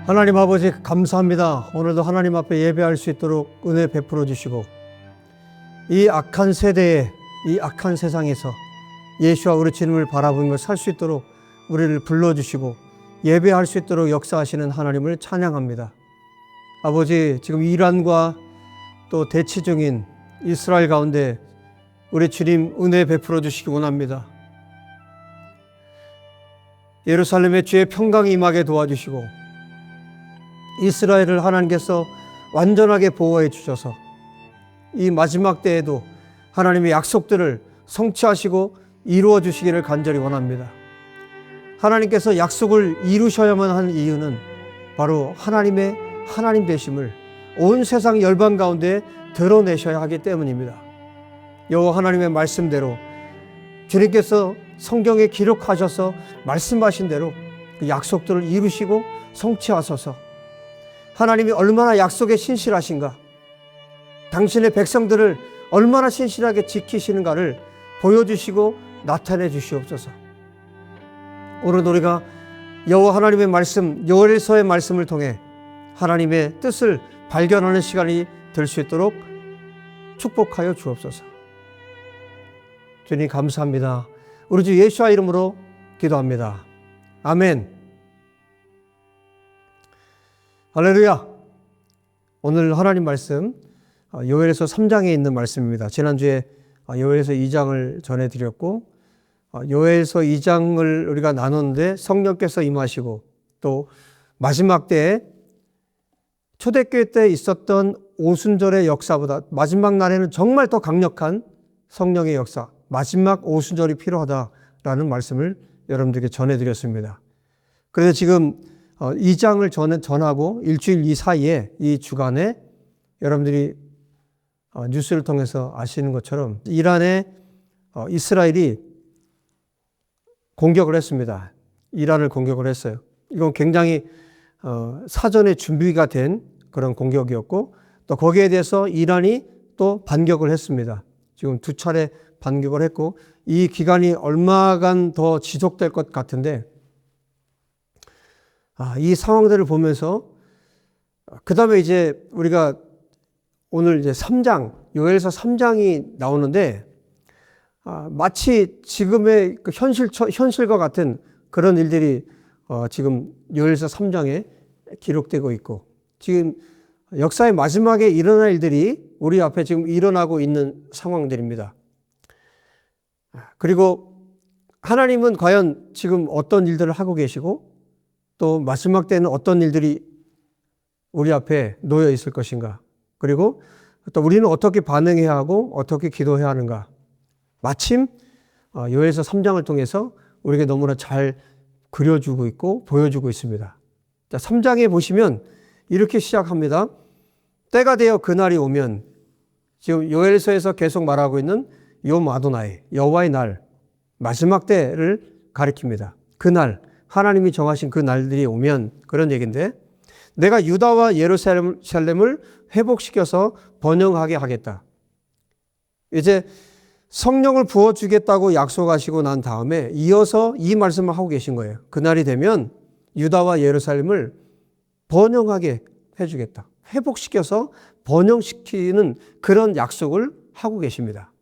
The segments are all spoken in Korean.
하나님 아버지 감사합니다. 오늘도 하나님 앞에 예배할 수 있도록 은혜 베풀어 주시고 이 악한 세대에 이 악한 세상에서 예수와 우리 주님을 바라보며 살 수 있도록 우리를 불러주시고 예배할 수 있도록 역사하시는 하나님을 찬양합니다. 아버지, 지금 이란과 또 대치 중인 이스라엘 가운데 우리 주님 은혜 베풀어 주시기 원합니다. 예루살렘의 주의 평강이 임하게 도와주시고 이스라엘을 하나님께서 완전하게 보호해 주셔서 이 마지막 때에도 하나님의 약속들을 성취하시고 이루어 주시기를 간절히 원합니다. 하나님께서 약속을 이루셔야만 하는 이유는 바로 하나님의 하나님 되심을 온 세상 열방 가운데 드러내셔야 하기 때문입니다. 여호와 하나님의 말씀대로 주님께서 성경에 기록하셔서 말씀하신 대로 그 약속들을 이루시고 성취하소서. 하나님이 얼마나 약속에 신실하신가, 당신의 백성들을 얼마나 신실하게 지키시는가를 보여주시고 나타내 주시옵소서. 오늘 우리가 여호와 하나님의 말씀, 요엘서의 말씀을 통해 하나님의 뜻을 발견하는 시간이 될 수 있도록 축복하여 주옵소서. 주님 감사합니다. 우리 주 예수와 이름으로 기도합니다. 아멘. 할렐루야. 오늘 하나님 말씀 요엘서 3장에 있는 말씀입니다. 지난주에 요엘서 2장을 전해드렸고 요엘서 2장을 우리가 나눴는데 성령께서 임하시고 또 마지막 때에 초대교회 때 있었던 오순절의 역사보다 마지막 날에는 정말 더 강력한 성령의 역사, 마지막 오순절이 필요하다라는 말씀을 여러분들에게 전해드렸습니다. 그래서 지금 2장을 전하고 일주일 이 사이에 이 주간에 여러분들이 뉴스를 통해서 아시는 것처럼 이란에 이스라엘이 공격을 했습니다. 이란을 공격을 했어요. 이건 굉장히 사전에 준비가 된 그런 공격이었고 또 거기에 대해서 이란이 또 반격을 했습니다. 지금 두 차례 반격을 했고 이 기간이 얼마간 더 지속될 것 같은데 이 상황들을 보면서 그 다음에 이제 우리가 오늘 이제 3장, 요엘서 3장이 나오는데 마치 지금의 그 현실과 같은 그런 일들이 지금 요엘서 3장에 기록되고 있고 지금 역사의 마지막에 일어날 일들이 우리 앞에 지금 일어나고 있는 상황들입니다. 그리고 하나님은 과연 지금 어떤 일들을 하고 계시고 또 마지막 때는 어떤 일들이 우리 앞에 놓여 있을 것인가, 그리고 또 우리는 어떻게 반응해야 하고 어떻게 기도해야 하는가, 마침 요엘서 3장을 통해서 우리에게 너무나 잘 그려주고 있고 보여주고 있습니다. 자, 3장에 보시면 이렇게 시작합니다. 때가 되어 그날이 오면, 지금 요엘서에서 계속 말하고 있는 욤 아도나이, 여호와의 날, 마지막 때를 가리킵니다. 그날, 하나님이 정하신 그 날들이 오면 그런 얘기인데, 내가 유다와 예루살렘을 회복시켜서 번영하게 하겠다. 이제 성령을 부어주겠다고 약속하시고 난 다음에 이어서 이 말씀을 하고 계신 거예요. 그날이 되면 유다와 예루살렘을 번영하게 해주겠다. 회복시켜서 번영시키는 그런 약속을 하고 계십니다.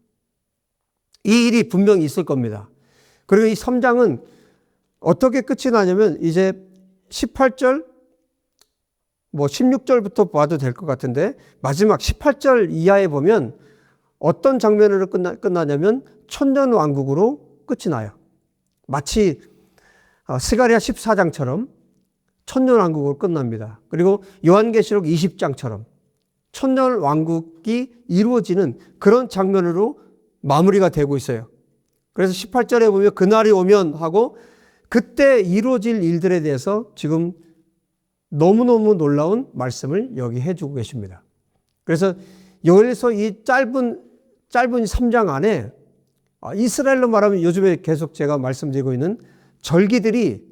이 일이 분명히 있을 겁니다. 그리고 이 3장은 어떻게 끝이 나냐면 이제 18절, 16절부터 봐도 될 것 같은데 마지막 18절 이하에 보면 어떤 장면으로 끝나냐면 천년왕국으로 끝이 나요. 마치 스가랴 14장처럼 천년왕국으로 끝납니다. 그리고 요한계시록 20장처럼 천년왕국이 이루어지는 그런 장면으로 마무리가 되고 있어요. 그래서 18절에 보면 그날이 오면 하고 그때 이루어질 일들에 대해서 지금 너무너무 놀라운 말씀을 여기 해주고 계십니다. 그래서 요엘서 이 짧은 3장 안에 이스라엘로 말하면 요즘에 계속 제가 말씀드리고 있는 절기들이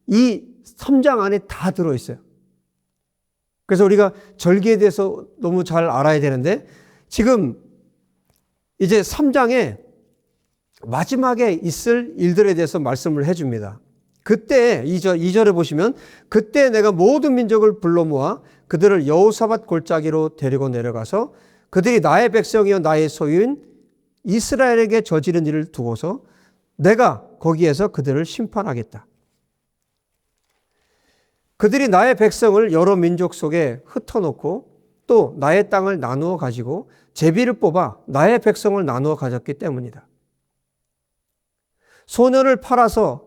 이 3장 안에 다 들어있어요. 그래서 우리가 절기에 대해서 너무 잘 알아야 되는데 지금 이제 3장에 마지막에 있을 일들에 대해서 말씀을 해줍니다. 그때 2절에 보시면 그때 내가 모든 민족을 불러 모아 그들을 여호사밧 골짜기로 데리고 내려가서 그들이 나의 백성이요 나의 소유인 이스라엘에게 저지른 일을 두고서 내가 거기에서 그들을 심판하겠다. 그들이 나의 백성을 여러 민족 속에 흩어놓고 또 나의 땅을 나누어 가지고 제비를 뽑아 나의 백성을 나누어 가졌기 때문이다. 소녀를 팔아서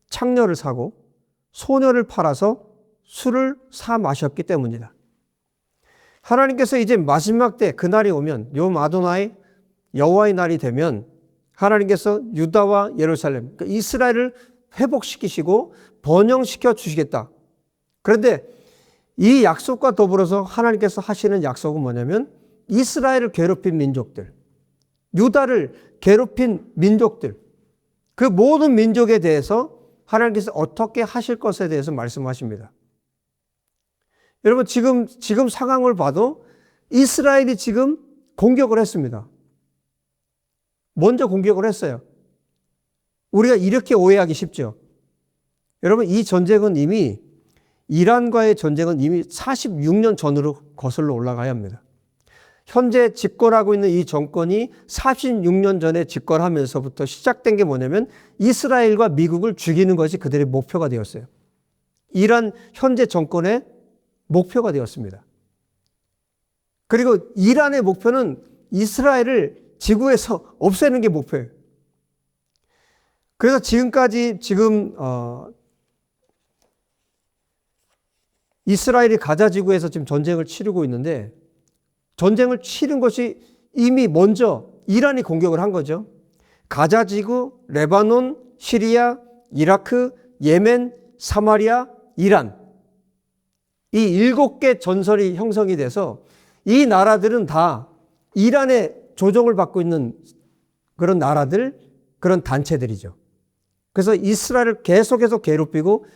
창녀를 사고 소녀를 팔아서 술을 사 마셨기 때문이다. 하나님께서 이제 마지막 때 그날이 오면 요 아도나이 여호와의 날이 되면 하나님께서 유다와 예루살렘, 그러니까 이스라엘을 회복시키시고 번영시켜 주시겠다. 그런데 이 약속과 더불어서 하나님께서 하시는 약속은 뭐냐면 이스라엘을 괴롭힌 민족들, 유다를 괴롭힌 민족들, 그 모든 민족에 대해서 하나님께서 어떻게 하실 것에 대해서 말씀하십니다. 여러분 지금 상황을 봐도 이스라엘이 지금 공격을 했습니다. 먼저 공격을 했어요. 우리가 이렇게 오해하기 쉽죠. 여러분 이 전쟁은 이미 이란과의 전쟁은 이미 46년 전으로 거슬러 올라가야 합니다. 현재 집권하고 있는 이 정권이 46년 전에 집권하면서부터 시작된 게 뭐냐면 이스라엘과 미국을 죽이는 것이 그들의 목표가 되었어요. 이란 현재 정권의 목표가 되었습니다. 그리고 이란의 목표는 이스라엘을 지구에서 없애는 게 목표예요. 그래서 지금까지 이스라엘이 가자 지구에서 지금 전쟁을 치르고 있는데 전쟁을 치른 것이 이미 먼저 이란이 공격을 한 거죠. 가자 지구, 레바논, 시리아, 이라크, 예멘, 사마리아, 이란. 이 7개 전선이 형성이 돼서 이 나라들은 다 이란의 조종을 받고 있는 그런 나라들, 그런 단체들이죠. 그래서 이스라엘을 계속해서 괴롭히고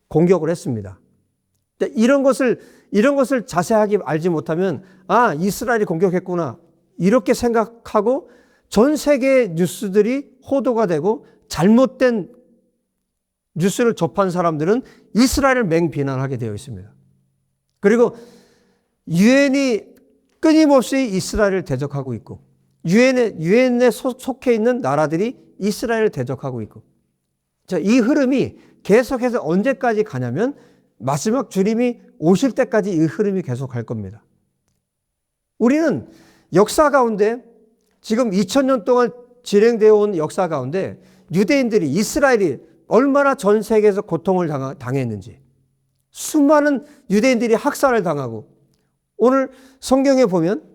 공격을 했습니다. 이런 것을 자세하게 알지 못하면 이스라엘이 공격했구나 이렇게 생각하고 전 세계의 뉴스들이 호도가 되고 잘못된 뉴스를 접한 사람들은 이스라엘을 맹비난하게 되어 있습니다. 그리고 유엔이 끊임없이 이스라엘을 대적하고 있고 유엔에 속해 있는 나라들이 이스라엘을 대적하고 있고 이 흐름이 계속해서 언제까지 가냐면 마지막 주님이 오실 때까지 이 흐름이 계속 갈 겁니다. 우리는 역사 가운데 지금 2000년 동안 진행되어 온 역사 가운데 유대인들이 이스라엘이 얼마나 전 세계에서 고통을 당했는지 수많은 유대인들이 학살을 당하고 오늘 성경에 보면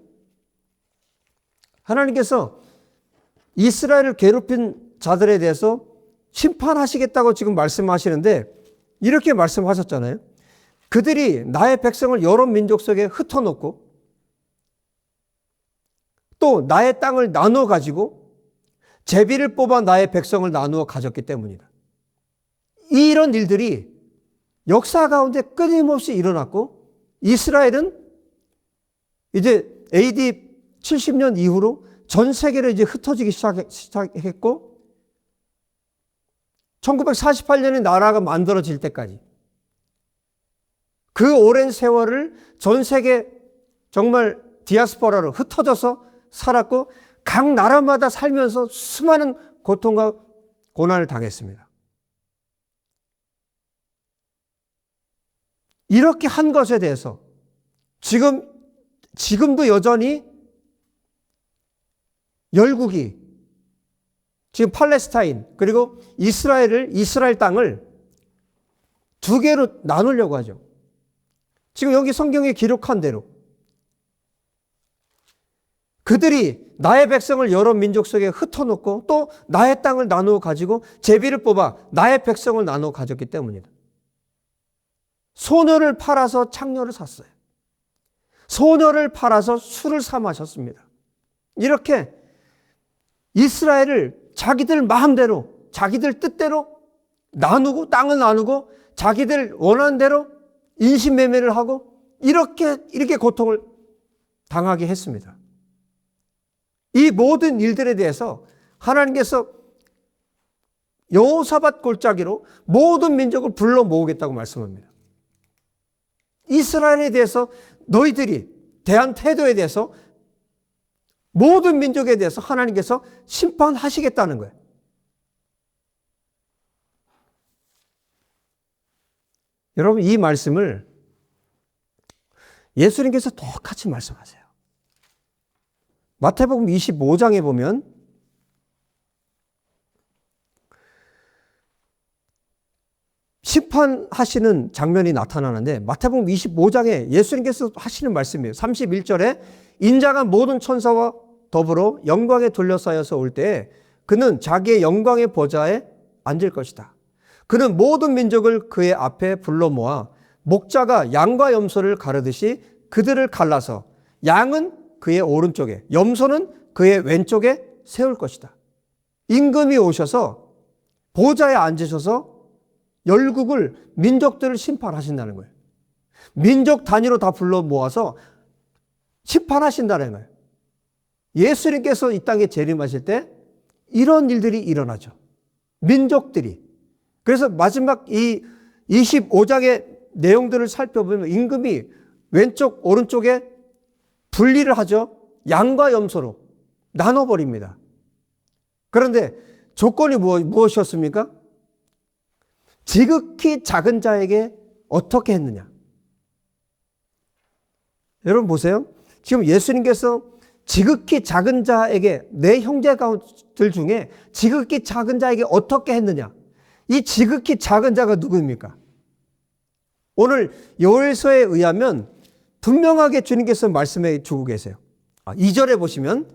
하나님께서 이스라엘을 괴롭힌 자들에 대해서 심판하시겠다고 지금 말씀하시는데 이렇게 말씀하셨잖아요. 그들이 나의 백성을 여러 민족 속에 흩어놓고 또 나의 땅을 나누어 가지고 제비를 뽑아 나의 백성을 나누어 가졌기 때문이다. 이런 일들이 역사 가운데 끊임없이 일어났고 이스라엘은 이제 AD 70년 이후로 전 세계로 이제 흩어지기 시작했고 1948년에 나라가 만들어질 때까지 그 오랜 세월을 전 세계 정말 디아스포라로 흩어져서 살았고 각 나라마다 살면서 수많은 고통과 고난을 당했습니다. 이렇게 한 것에 대해서 지금도 여전히 열국이 지금 팔레스타인 그리고 이스라엘 땅을 두 개로 나누려고 하죠. 지금 여기 성경에 기록한 대로 그들이 나의 백성을 여러 민족 속에 흩어놓고 또 나의 땅을 나누어 가지고 제비를 뽑아 나의 백성을 나누어 가졌기 때문이다. 소녀를 팔아서 창녀를 샀어요. 소녀를 팔아서 술을 사 마셨습니다. 이렇게 이스라엘을 자기들 마음대로 자기들 뜻대로 나누고 땅을 나누고 자기들 원하는 대로 인신매매를 하고 이렇게 고통을 당하게 했습니다. 이 모든 일들에 대해서 하나님께서 여호사밧 골짜기로 모든 민족을 불러 모으겠다고 말씀합니다. 이스라엘에 대해서 너희들이 대한 태도에 대해서 모든 민족에 대해서 하나님께서 심판하시겠다는 거예요. 여러분, 이 말씀을 예수님께서 똑같이 말씀하세요. 마태복음 25장에 보면 심판하시는 장면이 나타나는데 마태복음 25장에 예수님께서 하시는 말씀이에요. 31절에 인자가 모든 천사와 더불어 영광에 둘러싸여서 올 때 그는 자기의 영광의 보좌에 앉을 것이다. 그는 모든 민족을 그의 앞에 불러 모아 목자가 양과 염소를 가르듯이 그들을 갈라서 양은 그의 오른쪽에 염소는 그의 왼쪽에 세울 것이다. 임금이 오셔서 보좌에 앉으셔서 열국을 민족들을 심판하신다는 거예요. 민족 단위로 다 불러 모아서 심판하신다는 거예요. 예수님께서 이 땅에 재림하실 때 이런 일들이 일어나죠. 민족들이. 그래서 마지막 이 25장의 내용들을 살펴보면 임금이 왼쪽 오른쪽에 분리를 하죠. 양과 염소로 나눠버립니다. 그런데 조건이 무엇이었습니까? 지극히 작은 자에게 어떻게 했느냐? 여러분 보세요. 지금 예수님께서 지극히 작은 자에게 내 형제들 중에 지극히 작은 자에게 어떻게 했느냐? 이 지극히 작은 자가 누구입니까? 오늘 요엘서에 의하면 분명하게 주님께서 말씀해 주고 계세요. 2절에 보시면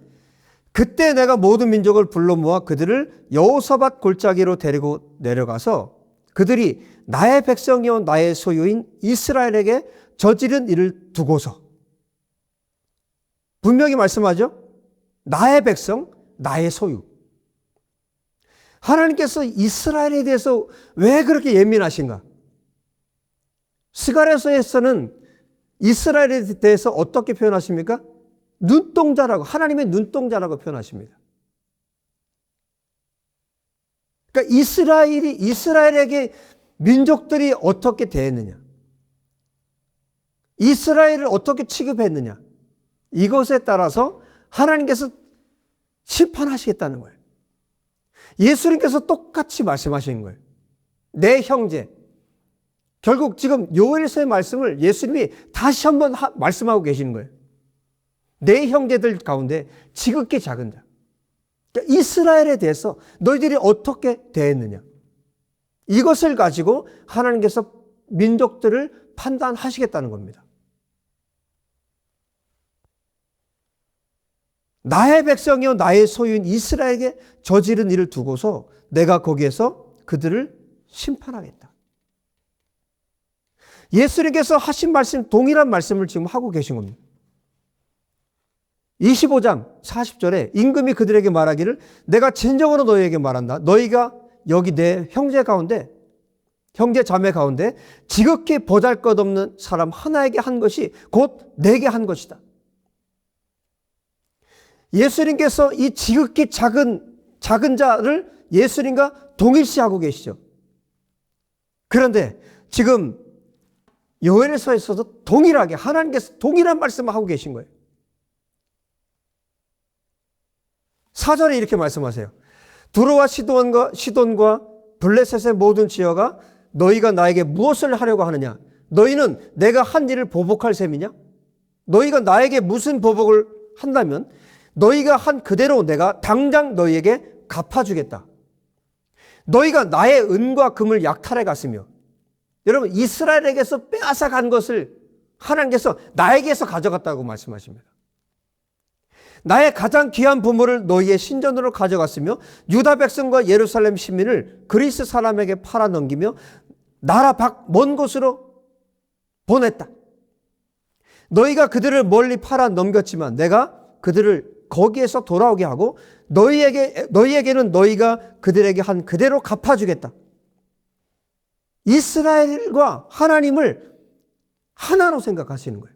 그때 내가 모든 민족을 불러 모아 그들을 여호사밧 골짜기로 데리고 내려가서 그들이 나의 백성이요 나의 소유인 이스라엘에게 저지른 일을 두고서 분명히 말씀하죠. 나의 백성, 나의 소유. 하나님께서 이스라엘에 대해서 왜 그렇게 예민하신가? 스가랴서에서는 이스라엘에 대해서 어떻게 표현하십니까? 눈동자라고, 하나님의 눈동자라고 표현하십니다. 그러니까 이스라엘에게 민족들이 어떻게 대했느냐? 이스라엘을 어떻게 취급했느냐? 이것에 따라서 하나님께서 심판하시겠다는 거예요. 예수님께서 똑같이 말씀하시는 거예요. 내 형제. 결국 지금 요엘서의 말씀을 예수님이 다시 한번 말씀하고 계시는 거예요. 내 형제들 가운데 지극히 작은 자. 그러니까 이스라엘에 대해서 너희들이 어떻게 대했느냐. 이것을 가지고 하나님께서 민족들을 판단하시겠다는 겁니다. 나의 백성이요 나의 소유인 이스라엘에게 저지른 일을 두고서 내가 거기에서 그들을 심판하겠다. 예수님께서 하신 말씀, 동일한 말씀을 지금 하고 계신 겁니다. 25장 40절에 임금이 그들에게 말하기를 내가 진정으로 너희에게 말한다. 너희가 여기 내 형제 가운데, 형제 자매 가운데 지극히 보잘것없는 사람 하나에게 한 것이 곧 내게 한 것이다. 예수님께서 이 지극히 작은 자를 예수님과 동일시하고 계시죠. 그런데 지금 요엘서에서도 동일하게 하나님께서 동일한 말씀을 하고 계신 거예요. 4절에 이렇게 말씀하세요. 두로와 시돈과 블레셋의 모든 지어가 너희가 나에게 무엇을 하려고 하느냐? 너희는 내가 한 일을 보복할 셈이냐? 너희가 나에게 무슨 보복을 한다면 너희가 한 그대로 내가 당장 너희에게 갚아주겠다. 너희가 나의 은과 금을 약탈해 갔으며, 여러분 이스라엘에게서 빼앗아 간 것을 하나님께서 나에게서 가져갔다고 말씀하십니다. 나의 가장 귀한 보물을 너희의 신전으로 가져갔으며 유다 백성과 예루살렘 시민을 그리스 사람에게 팔아 넘기며 나라 밖 먼 곳으로 보냈다. 너희가 그들을 멀리 팔아 넘겼지만 내가 그들을 거기에서 돌아오게 하고 너희에게는 너희가 그들에게 한 그대로 갚아주겠다. 이스라엘과 하나님을 하나로 생각하시는 거예요.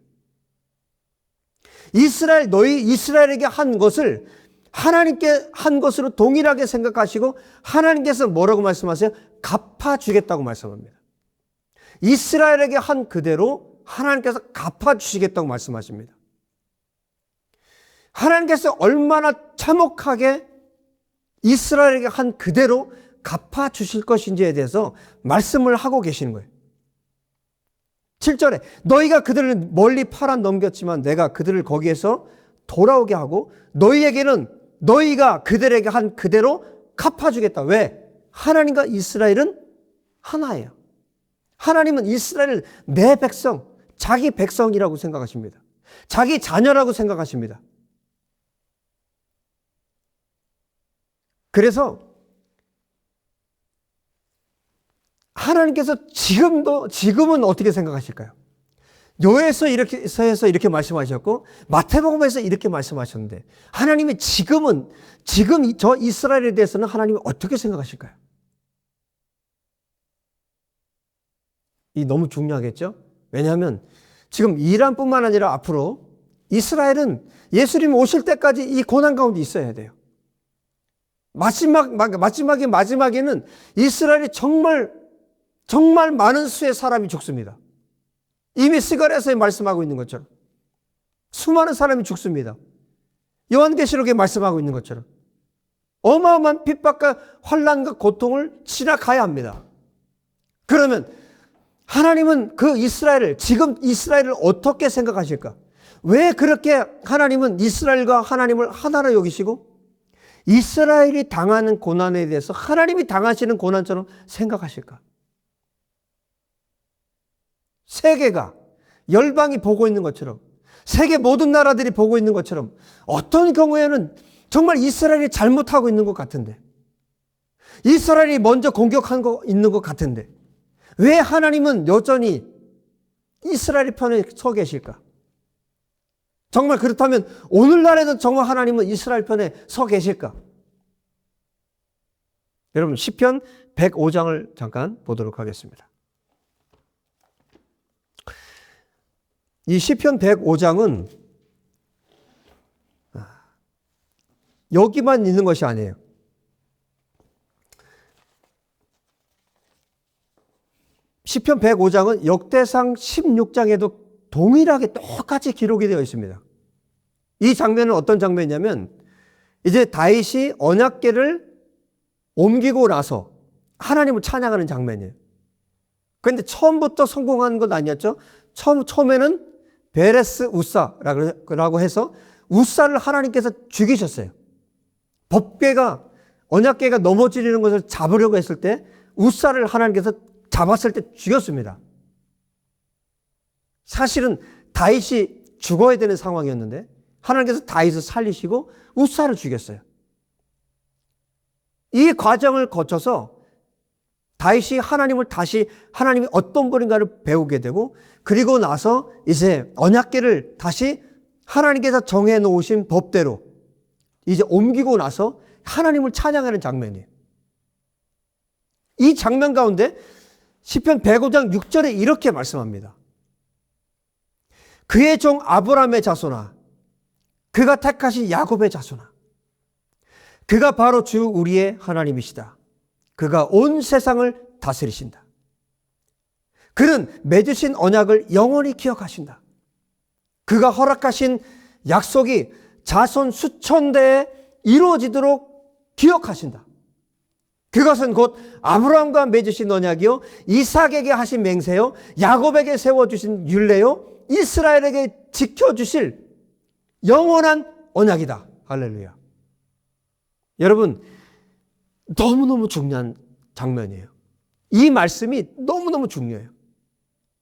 이스라엘에게 한 것을 하나님께 한 것으로 동일하게 생각하시고 하나님께서 뭐라고 말씀하세요? 갚아주겠다고 말씀합니다. 이스라엘에게 한 그대로 하나님께서 갚아주시겠다고 말씀하십니다. 하나님께서 얼마나 참혹하게 이스라엘에게 한 그대로 갚아주실 것인지에 대해서 말씀을 하고 계시는 거예요. 7절에 너희가 그들을 멀리 팔아 넘겼지만 내가 그들을 거기에서 돌아오게 하고 너희에게는 너희가 그들에게 한 그대로 갚아주겠다. 왜? 하나님과 이스라엘은 하나예요. 하나님은 이스라엘을 내 백성, 자기 백성이라고 생각하십니다. 자기 자녀라고 생각하십니다. 그래서 하나님께서 지금은 어떻게 생각하실까요? 요에서 이렇게 해서 이렇게 말씀하셨고 마태복음에서 이렇게 말씀하셨는데 하나님이 지금 저 이스라엘에 대해서는 하나님이 어떻게 생각하실까요? 이 너무 중요하겠죠? 왜냐하면 지금 이란뿐만 아니라 앞으로 이스라엘은 예수님 오실 때까지 이 고난 가운데 있어야 돼요. 마지막에는 이스라엘이 정말 많은 수의 사람이 죽습니다. 이미 스가랴서에 말씀하고 있는 것처럼 수많은 사람이 죽습니다. 요한계시록에 말씀하고 있는 것처럼 어마어마한 핍박과 환난과 고통을 지나가야 합니다. 그러면 하나님은 그 이스라엘을 지금 이스라엘을 어떻게 생각하실까? 왜 그렇게 하나님은 이스라엘과 하나님을 하나로 여기시고 이스라엘이 당하는 고난에 대해서 하나님이 당하시는 고난처럼 생각하실까? 세계가 열방이 보고 있는 것처럼 세계 모든 나라들이 보고 있는 것처럼 어떤 경우에는 정말 이스라엘이 잘못하고 있는 것 같은데 이스라엘이 먼저 공격한 거 있는 것 같은데 왜 하나님은 여전히 이스라엘 편에 서 계실까? 정말 그렇다면 오늘날에도 정말 하나님은 이스라엘 편에 서 계실까? 여러분 시편 105장을 잠깐 보도록 하겠습니다. 이 시편 105장은 여기만 있는 것이 아니에요. 시편 105장은 역대상 16장에도 동일하게 똑같이 기록이 되어 있습니다. 이 장면은 어떤 장면이냐면 이제 다윗이 언약궤를 옮기고 나서 하나님을 찬양하는 장면이에요. 그런데 처음부터 성공한 건 아니었죠. 처음에는 베레스 우사라고 해서 우사를 하나님께서 죽이셨어요. 법궤가 언약궤가 넘어지는 것을 잡으려고 했을 때 우사를 하나님께서 잡았을 때 죽였습니다. 사실은 다윗이 죽어야 되는 상황이었는데 하나님께서 다윗을 살리시고 우사를 죽였어요. 이 과정을 거쳐서 다윗이 하나님이 어떤 분인가를 배우게 되고 그리고 나서 이제 언약궤를 다시 하나님께서 정해 놓으신 법대로 이제 옮기고 나서 하나님을 찬양하는 장면이에요. 이 장면 가운데 시편 105장 6절에 이렇게 말씀합니다. 그의 종 아브라함의 자손아, 그가 택하신 야곱의 자손아, 그가 바로 주 우리의 하나님이시다. 그가 온 세상을 다스리신다. 그는 맺으신 언약을 영원히 기억하신다. 그가 허락하신 약속이 자손 수천 대에 이루어지도록 기억하신다. 그것은 곧 아브라함과 맺으신 언약이요 이삭에게 하신 맹세요 야곱에게 세워주신 율례요 이스라엘에게 지켜주실 영원한 언약이다. 할렐루야. 여러분 너무너무 중요한 장면이에요. 이 말씀이 너무너무 중요해요.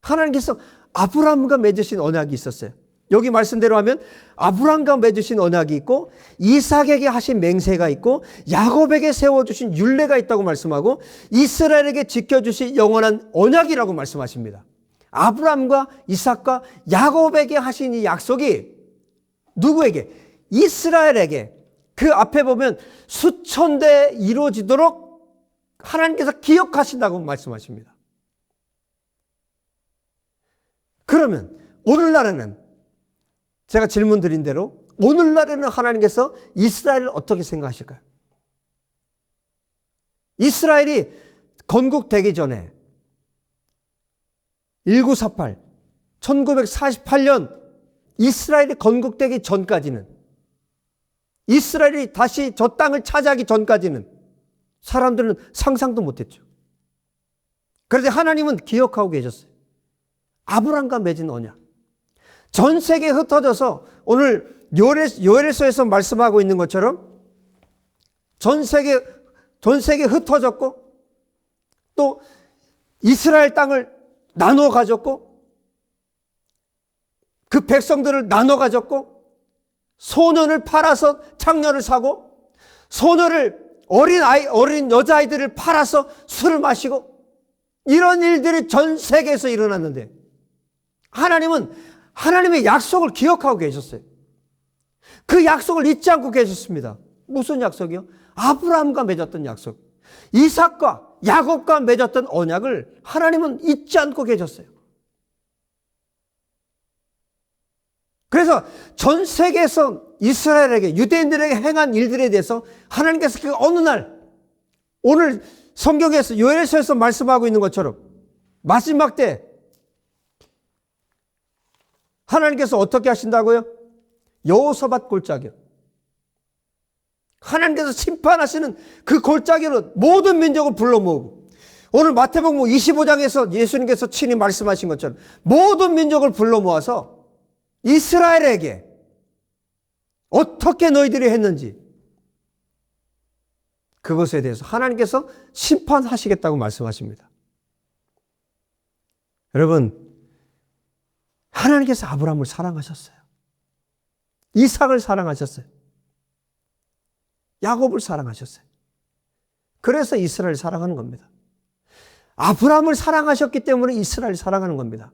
하나님께서 아브라함과 맺으신 언약이 있었어요. 여기 말씀대로 하면 아브라함과 맺으신 언약이 있고 이삭에게 하신 맹세가 있고 야곱에게 세워주신 율례가 있다고 말씀하고 이스라엘에게 지켜주신 영원한 언약이라고 말씀하십니다. 아브라함과 이삭과 야곱에게 하신 이 약속이 누구에게? 이스라엘에게 그 앞에 보면 수천 대 이루어지도록 하나님께서 기억하신다고 말씀하십니다. 그러면 오늘날에는 제가 질문 드린 대로 오늘날에는 하나님께서 이스라엘을 어떻게 생각하실까요? 이스라엘이 건국되기 전에 1948, 1948년 이스라엘이 건국되기 전까지는, 이스라엘이 다시 저 땅을 차지하기 전까지는 사람들은 상상도 못했죠. 그런데 하나님은 기억하고 계셨어요. 아브람과 맺은 언약. 전 세계에 흩어져서 오늘 요엘서에서 말씀하고 있는 것처럼 전 세계에 흩어졌고 또 이스라엘 땅을 나누어 가졌고 그 백성들을 나눠 가졌고 소년을 팔아서 창녀를 사고 어린 여자아이들을 팔아서 술을 마시고 이런 일들이 전 세계에서 일어났는데 하나님은 하나님의 약속을 기억하고 계셨어요. 그 약속을 잊지 않고 계셨습니다. 무슨 약속이요? 아브라함과 맺었던 약속, 이삭과 야곱과 맺었던 언약을 하나님은 잊지 않고 계셨어요. 그래서 전 세계에서 이스라엘에게, 유대인들에게 행한 일들에 대해서 하나님께서 그 어느 날, 오늘 성경에서 요엘서에서 말씀하고 있는 것처럼 마지막 때 하나님께서 어떻게 하신다고요? 여호사밧 골짜기요. 하나님께서 심판하시는 그 골짜기로 모든 민족을 불러 모으고, 오늘 마태복음 25장에서 예수님께서 친히 말씀하신 것처럼 모든 민족을 불러 모아서 이스라엘에게 어떻게 너희들이 했는지 그것에 대해서 하나님께서 심판하시겠다고 말씀하십니다. 여러분, 하나님께서 아브라함을 사랑하셨어요. 이삭을 사랑하셨어요. 야곱을 사랑하셨어요. 그래서 이스라엘을 사랑하는 겁니다. 아브라함을 사랑하셨기 때문에 이스라엘을 사랑하는 겁니다.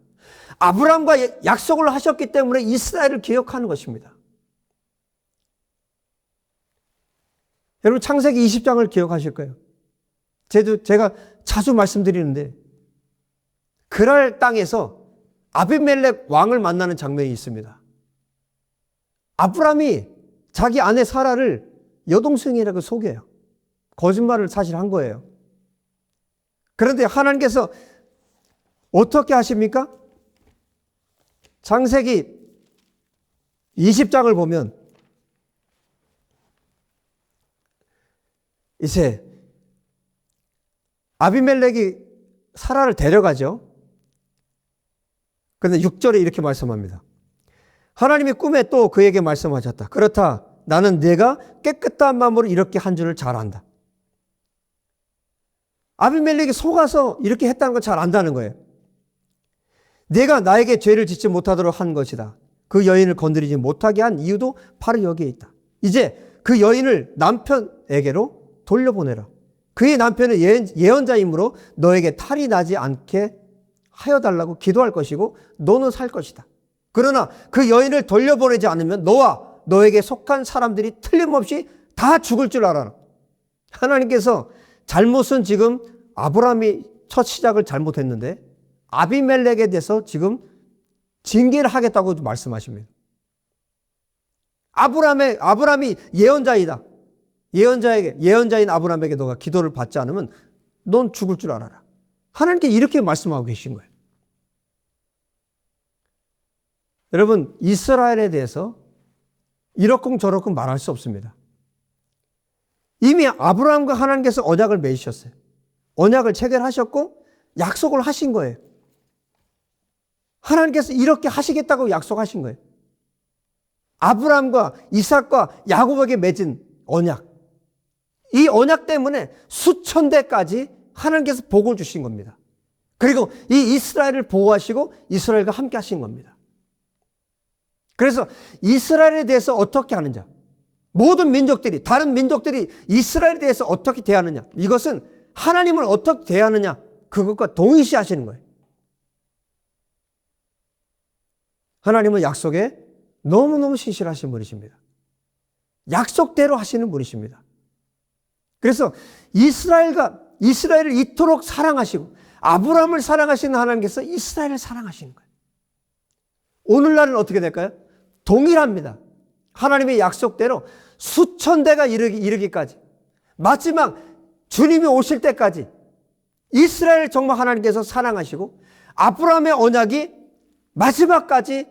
아브라함과 약속을 하셨기 때문에 이스라엘을 기억하는 것입니다. 여러분, 창세기 20장을 기억하실 거예요. 제가 자주 말씀드리는데 그랄 땅에서 아비멜렉 왕을 만나는 장면이 있습니다. 아브라함이 자기 아내 사라를 여동생이라고 속여요. 거짓말을 사실 한 거예요. 그런데 하나님께서 어떻게 하십니까? 창세기 20장을 보면 이제 아비멜렉이 사라를 데려가죠. 그런데 6절에 이렇게 말씀합니다. 하나님이 꿈에 또 그에게 말씀하셨다. 그렇다. 나는 내가 깨끗한 마음으로 이렇게 한 줄을 잘 안다. 아비멜렉이 속아서 이렇게 했다는 걸 잘 안다는 거예요. 내가 나에게 죄를 짓지 못하도록 한 것이다. 그 여인을 건드리지 못하게 한 이유도 바로 여기에 있다. 이제 그 여인을 남편에게로 돌려보내라. 그의 남편은 예언자이므로 너에게 탈이 나지 않게 하여달라고 기도할 것이고 너는 살 것이다. 그러나 그 여인을 돌려보내지 않으면 너와 너에게 속한 사람들이 틀림없이 다 죽을 줄 알아라. 하나님께서 잘못은 지금 아브라함이 첫 시작을 잘못했는데 아비멜렉에 대해서 지금 징계를 하겠다고 말씀하십니다. 아브라함이 예언자이다. 예언자인 아브라함에게 너가 기도를 받지 않으면 넌 죽을 줄 알아라. 하나님께 이렇게 말씀하고 계신 거예요. 여러분, 이스라엘에 대해서 이러쿵저러쿵 말할 수 없습니다. 이미 아브라함과 하나님께서 언약을 맺으셨어요. 언약을 체결하셨고 약속을 하신 거예요. 하나님께서 이렇게 하시겠다고 약속하신 거예요. 아브라함과 이삭과 야곱에게 맺은 언약. 이 언약 때문에 수천 대까지 하나님께서 복을 주신 겁니다. 그리고 이 이스라엘을 보호하시고 이스라엘과 함께 하신 겁니다. 그래서 이스라엘에 대해서 어떻게 하느냐, 모든 민족들이, 다른 민족들이 이스라엘에 대해서 어떻게 대하느냐, 이것은 하나님을 어떻게 대하느냐, 그것과 동일시하시는 거예요. 하나님은 약속에 너무너무 신실하신 분이십니다. 약속대로 하시는 분이십니다. 그래서 이스라엘을 이토록 사랑하시고 아브라함을 사랑하시는 하나님께서 이스라엘을 사랑하시는 거예요. 오늘날은 어떻게 될까요? 동일합니다. 하나님의 약속대로 수천 대가 이르기까지, 마지막 주님이 오실 때까지 이스라엘을 정말 하나님께서 사랑하시고 아브라함의 언약이 마지막까지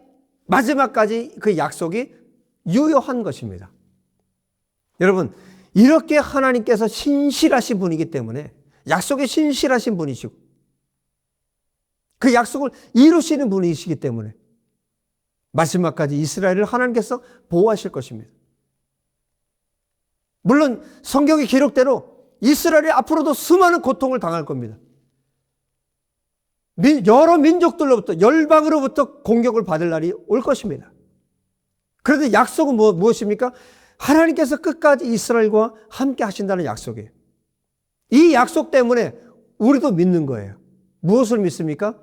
그 약속이 유효한 것입니다. 여러분, 이렇게 하나님께서 신실하신 분이기 때문에, 약속에 신실하신 분이시고 그 약속을 이루시는 분이시기 때문에 마지막까지 이스라엘을 하나님께서 보호하실 것입니다. 물론 성경의 기록대로 이스라엘이 앞으로도 수많은 고통을 당할 겁니다. 여러 민족들로부터, 열방으로부터 공격을 받을 날이 올 것입니다. 그런데 약속은 무엇입니까? 하나님께서 끝까지 이스라엘과 함께 하신다는 약속이에요. 이 약속 때문에 우리도 믿는 거예요. 무엇을 믿습니까?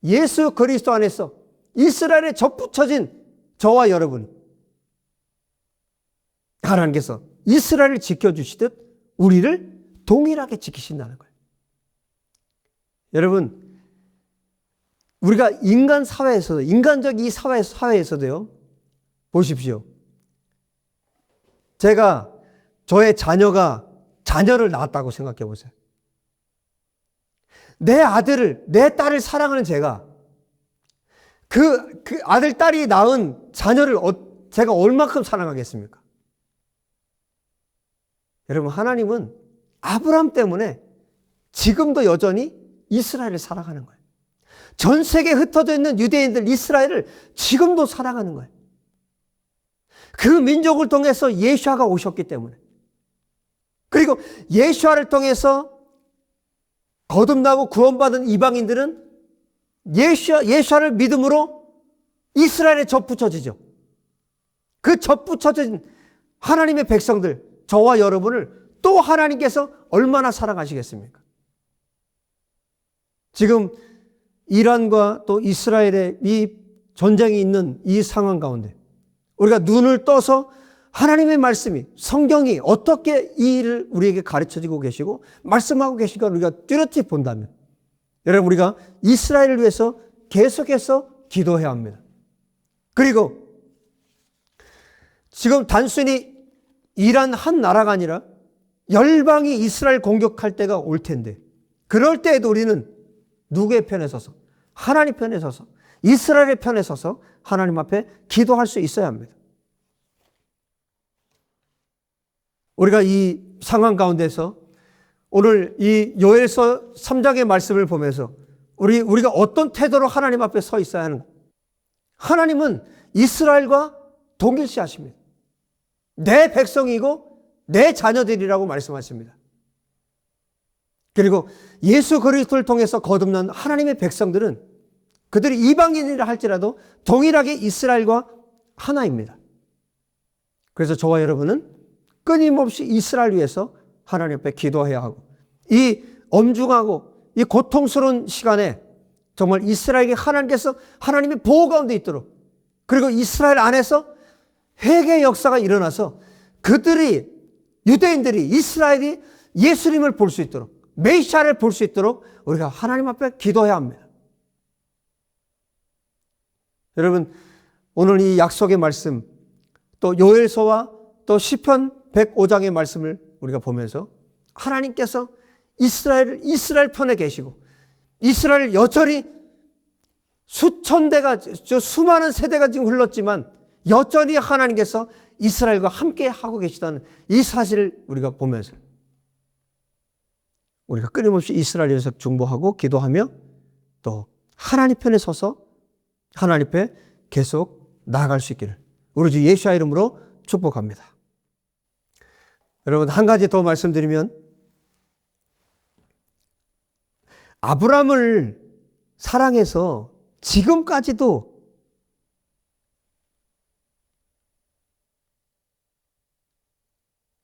예수 그리스도 안에서 이스라엘에 접붙여진 저와 여러분, 하나님께서 이스라엘을 지켜주시듯 우리를 동일하게 지키신다는 거예요. 여러분, 우리가 인간 사회에서도, 인간적 이 사회에서도요, 보십시오. 제가 저의 자녀를 낳았다고 생각해 보세요. 내 아들을, 내 딸을 사랑하는 제가 그 아들, 딸이 낳은 자녀를 제가 얼마큼 사랑하겠습니까? 여러분, 하나님은 아브라함 때문에 지금도 여전히 이스라엘을 사랑하는 거예요. 전 세계에 흩어져 있는 유대인들, 이스라엘을 지금도 사랑하는 거예요. 그 민족을 통해서 예수아가 오셨기 때문에, 그리고 예수아를 통해서 거듭나고 구원받은 이방인들은 예수아를 믿음으로 이스라엘에 접붙여지죠. 그 접붙여진 하나님의 백성들, 저와 여러분을 또 하나님께서 얼마나 사랑하시겠습니까? 지금 이란과 또 이스라엘의 이 전쟁이 있는 이 상황 가운데 우리가 눈을 떠서 하나님의 말씀이, 성경이 어떻게 이 일을 우리에게 가르쳐주고 계시고 말씀하고 계신가 우리가 뚜렷이 본다면, 여러분, 우리가 이스라엘을 위해서 계속해서 기도해야 합니다. 그리고 지금 단순히 이란 한 나라가 아니라 열방이 이스라엘 공격할 때가 올 텐데, 그럴 때에도 우리는 누구의 편에 서서? 하나님 편에 서서, 이스라엘의 편에 서서 하나님 앞에 기도할 수 있어야 합니다. 우리가 이 상황 가운데서 오늘 이 요엘서 3장의 말씀을 보면서 우리가 어떤 태도로 하나님 앞에 서 있어야 하는가? 하나님은 이스라엘과 동일시하십니다. 내 백성이고 내 자녀들이라고 말씀하십니다. 그리고 예수 그리스도를 통해서 거듭난 하나님의 백성들은 그들이 이방인이라 할지라도 동일하게 이스라엘과 하나입니다. 그래서 저와 여러분은 끊임없이 이스라엘 위해서 하나님 앞에 기도해야 하고, 이 엄중하고 이 고통스러운 시간에 정말 이스라엘에게 하나님께서 하나님의 보호 가운데 있도록, 그리고 이스라엘 안에서 회개의 역사가 일어나서 그들이, 유대인들이, 이스라엘이 예수님을 볼 수 있도록, 메시아를 볼 수 있도록 우리가 하나님 앞에 기도해야 합니다. 여러분, 오늘 이 약속의 말씀, 또 요엘서와 또 시편 105장의 말씀을 우리가 보면서 하나님께서 이스라엘 편에 계시고, 이스라엘 여전히 수천 대가, 수많은 세대가 지금 흘렀지만 여전히 하나님께서 이스라엘과 함께 하고 계시다는 이 사실을 우리가 보면서 우리가 끊임없이 이스라엘에 대해서 중보하고 기도하며 또 하나님 편에 서서 하나님 앞에 계속 나아갈 수 있기를 우리 주 예수의 이름으로 축복합니다. 여러분, 한 가지 더 말씀드리면, 아브라함을 사랑해서 지금까지도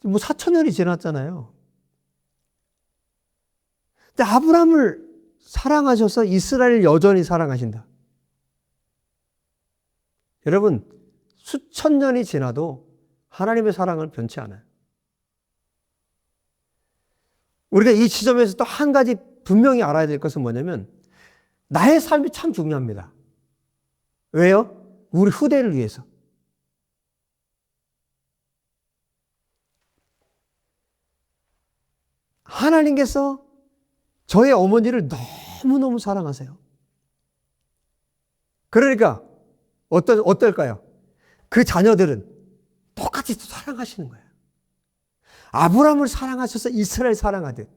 뭐 4,000년이 지났잖아요. 근데 아브라함을 사랑하셔서 이스라엘을 여전히 사랑하신다. 여러분, 수천 년이 지나도 하나님의 사랑은 변치 않아요. 우리가 이 지점에서 또 한 가지 분명히 알아야 될 것은 뭐냐면, 나의 삶이 참 중요합니다. 왜요? 우리 후대를 위해서. 하나님께서 저의 어머니를 너무너무 사랑하세요. 그러니까 어떨까요? 그 자녀들은 똑같이 사랑하시는 거예요. 아브라함을 사랑하셔서 이스라엘 사랑하듯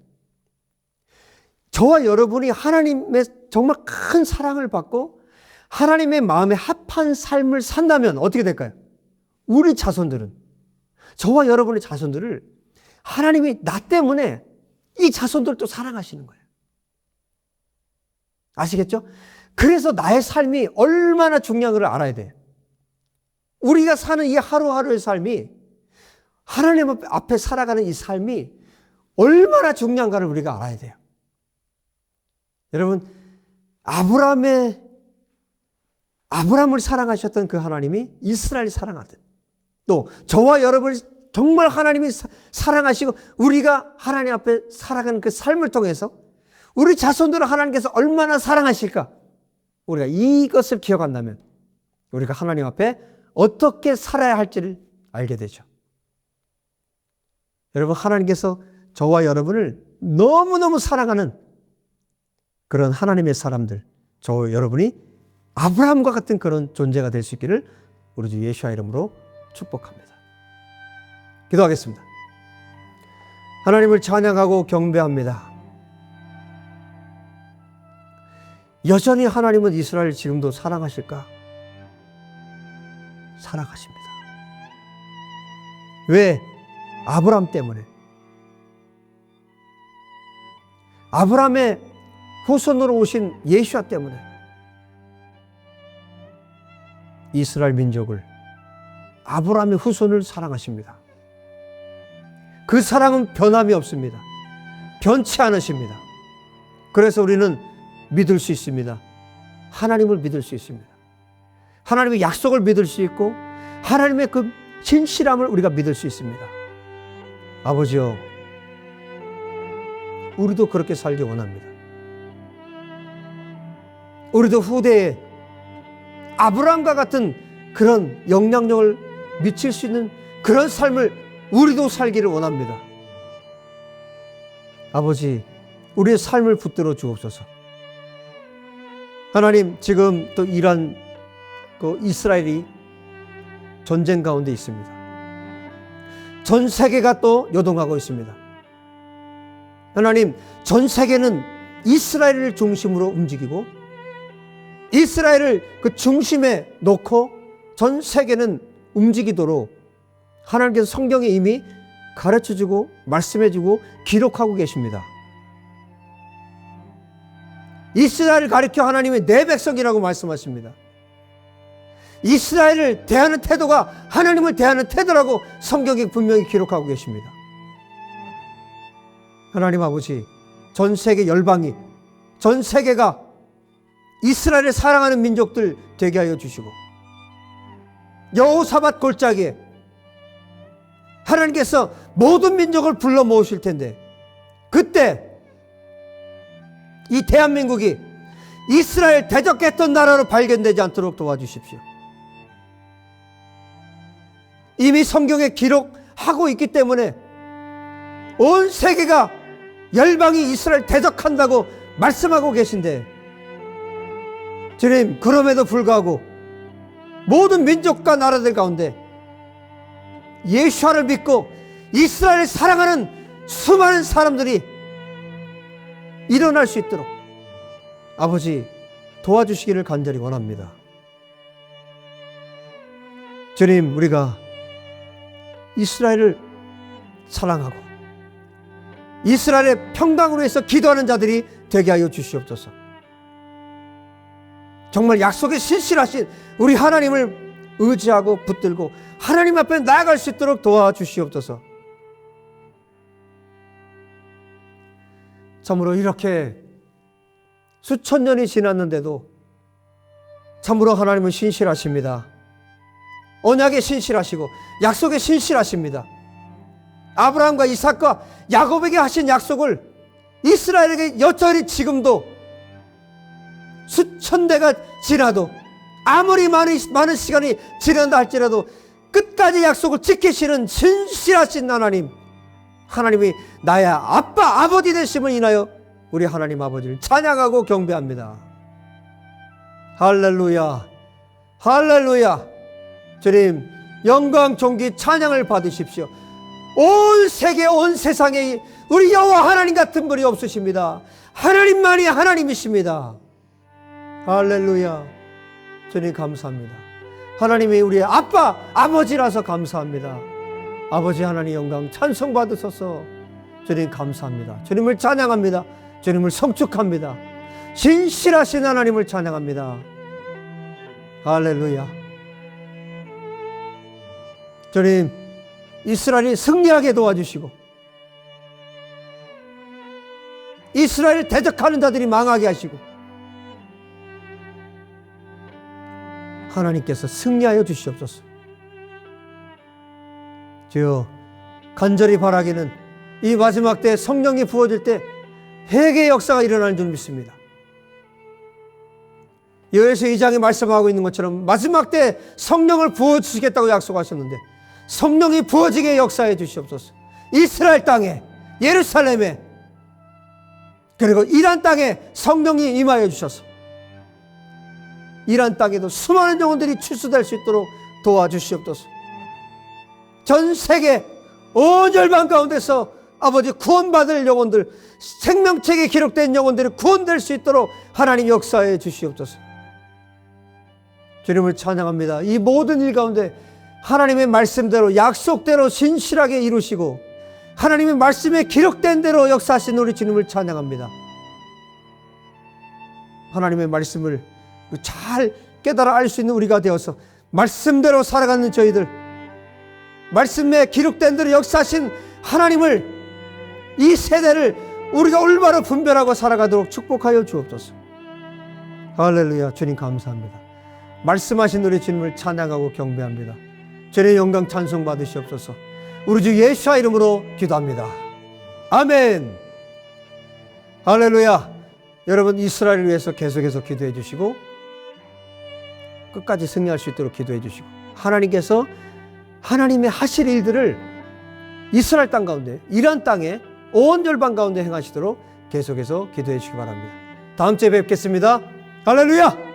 저와 여러분이 하나님의 정말 큰 사랑을 받고 하나님의 마음에 합한 삶을 산다면 어떻게 될까요? 우리 자손들은, 저와 여러분의 자손들을 하나님이 나 때문에 이 자손들도 사랑하시는 거예요. 아시겠죠? 그래서 나의 삶이 얼마나 중요한 걸 알아야 돼요. 우리가 사는 이 하루하루의 삶이, 하나님 앞에 살아가는 이 삶이 얼마나 중요한가를 우리가 알아야 돼요. 여러분, 아브라함을 사랑하셨던 그 하나님이 이스라엘을 사랑하듯, 또 저와 여러분을 정말 하나님이 사랑하시고 우리가 하나님 앞에 살아가는 그 삶을 통해서 우리 자손들을 하나님께서 얼마나 사랑하실까, 우리가 이것을 기억한다면 우리가 하나님 앞에 어떻게 살아야 할지를 알게 되죠. 여러분, 하나님께서 저와 여러분을 너무너무 사랑하는 그런 하나님의 사람들, 저 여러분이 아브라함과 같은 그런 존재가 될 수 있기를 우리 주 예수와 이름으로 축복합니다. 기도하겠습니다. 하나님을 찬양하고 경배합니다. 여전히 하나님은 이스라엘 지금도 사랑하실까? 사랑하십니다. 왜? 아브라함 때문에. 아브라함의 후손으로 오신 예수와 때문에 이스라엘 민족을, 아브라함의 후손을 사랑하십니다. 그 사랑은 변함이 없습니다. 변치 않으십니다. 그래서 우리는 믿을 수 있습니다. 하나님을 믿을 수 있습니다. 하나님의 약속을 믿을 수 있고 하나님의 그 진실함을 우리가 믿을 수 있습니다. 아버지요, 우리도 그렇게 살기 원합니다. 우리도 후대에 아브라함과 같은 그런 영향력을 미칠 수 있는 그런 삶을 우리도 살기를 원합니다. 아버지, 우리의 삶을 붙들어 주옵소서. 하나님, 지금 또 이란 그 이스라엘이 전쟁 가운데 있습니다. 전 세계가 또 요동하고 있습니다. 하나님, 전 세계는 이스라엘을 중심으로 움직이고 이스라엘을 그 중심에 놓고 전 세계는 움직이도록 하나님께서 성경에 이미 가르쳐주고 말씀해주고 기록하고 계십니다. 이스라엘을 가리켜 하나님의 내 백성이라고 말씀하십니다. 이스라엘을 대하는 태도가 하나님을 대하는 태도라고 성경에 분명히 기록하고 계십니다. 하나님 아버지, 전 세계 열방이, 전 세계가 이스라엘을 사랑하는 민족들 되게 하여 주시고 여호사밧 골짜기에 하나님께서 모든 민족을 불러 모으실 텐데 그때 이 대한민국이 이스라엘 대적했던 나라로 발견되지 않도록 도와주십시오. 이미 성경에 기록하고 있기 때문에 온 세계가 열방이 이스라엘 대적한다고 말씀하고 계신데 주님, 그럼에도 불구하고 모든 민족과 나라들 가운데 예수와를 믿고 이스라엘을 사랑하는 수많은 사람들이 일어날 수 있도록 아버지 도와주시기를 간절히 원합니다. 주님, 우리가 이스라엘을 사랑하고 이스라엘의 평강을 위해서 기도하는 자들이 되게 하여 주시옵소서. 정말 약속에 신실하신 우리 하나님을 의지하고 붙들고 하나님 앞에 나아갈 수 있도록 도와주시옵소서. 참으로 이렇게 수천 년이 지났는데도 참으로 하나님은 신실하십니다. 언약에 신실하시고 약속에 신실하십니다. 아브라함과 이삭과 야곱에게 하신 약속을 이스라엘에게 여전히 지금도 수천 대가 지나도 아무리 많은 시간이 지난다 할지라도 끝까지 약속을 지키시는 신실하신 하나님, 하나님이 나의 아빠, 아버지 되심을 인하여 우리 하나님 아버지를 찬양하고 경배합니다. 할렐루야, 할렐루야. 주님 영광, 존귀, 찬양을 받으십시오. 온 세계, 온 세상에 우리 여호와 하나님 같은 분이 없으십니다. 하나님만이 하나님이십니다. 할렐루야. 주님 감사합니다. 하나님이 우리의 아빠, 아버지라서 감사합니다. 아버지 하나님 영광 찬송 받으소서. 주님 감사합니다. 주님을 찬양합니다. 주님을 성축합니다. 신실하신 하나님을 찬양합니다. 할렐루야. 주님 이스라엘이 승리하게 도와주시고 이스라엘 대적하는 자들이 망하게 하시고 하나님께서 승리하여 주시옵소서. 주여 간절히 바라기는 이 마지막 때 성령이 부어질 때 회개의 역사가 일어나는 줄 믿습니다. 여호수아 2장에 말씀하고 있는 것처럼 마지막 때 성령을 부어주시겠다고 약속하셨는데 성령이 부어지게 역사해 주시옵소서. 이스라엘 땅에, 예루살렘에, 그리고 이란 땅에 성령이 임하여 주셔서 이란 땅에도 수많은 영혼들이 출소될 수 있도록 도와주시옵소서. 전 세계 온 열방 가운데서 아버지 구원받을 영혼들, 생명책에 기록된 영혼들이 구원될 수 있도록 하나님 역사해 주시옵소서. 주님을 찬양합니다. 이 모든 일 가운데 하나님의 말씀대로 약속대로 신실하게 이루시고 하나님의 말씀에 기록된 대로 역사하신 우리 주님을 찬양합니다. 하나님의 말씀을 잘 깨달아 알 수 있는 우리가 되어서 말씀대로 살아가는 저희들, 말씀에 기록된 대로 역사하신 하나님을, 이 세대를 우리가 올바로 분별하고 살아가도록 축복하여 주옵소서. 할렐루야. 주님 감사합니다. 말씀하신 우리 주님을 찬양하고 경배합니다. 주님의 영광 찬송 받으시옵소서. 우리 주 예수와 이름으로 기도합니다. 아멘. 할렐루야. 여러분 이스라엘을 위해서 계속해서 기도해 주시고 끝까지 승리할 수 있도록 기도해 주시고 하나님께서 하나님의 하실 일들을 이스라엘 땅 가운데, 이란 땅에 온 열방 가운데 행하시도록 계속해서 기도해 주시기 바랍니다. 다음 주에 뵙겠습니다. 할렐루야.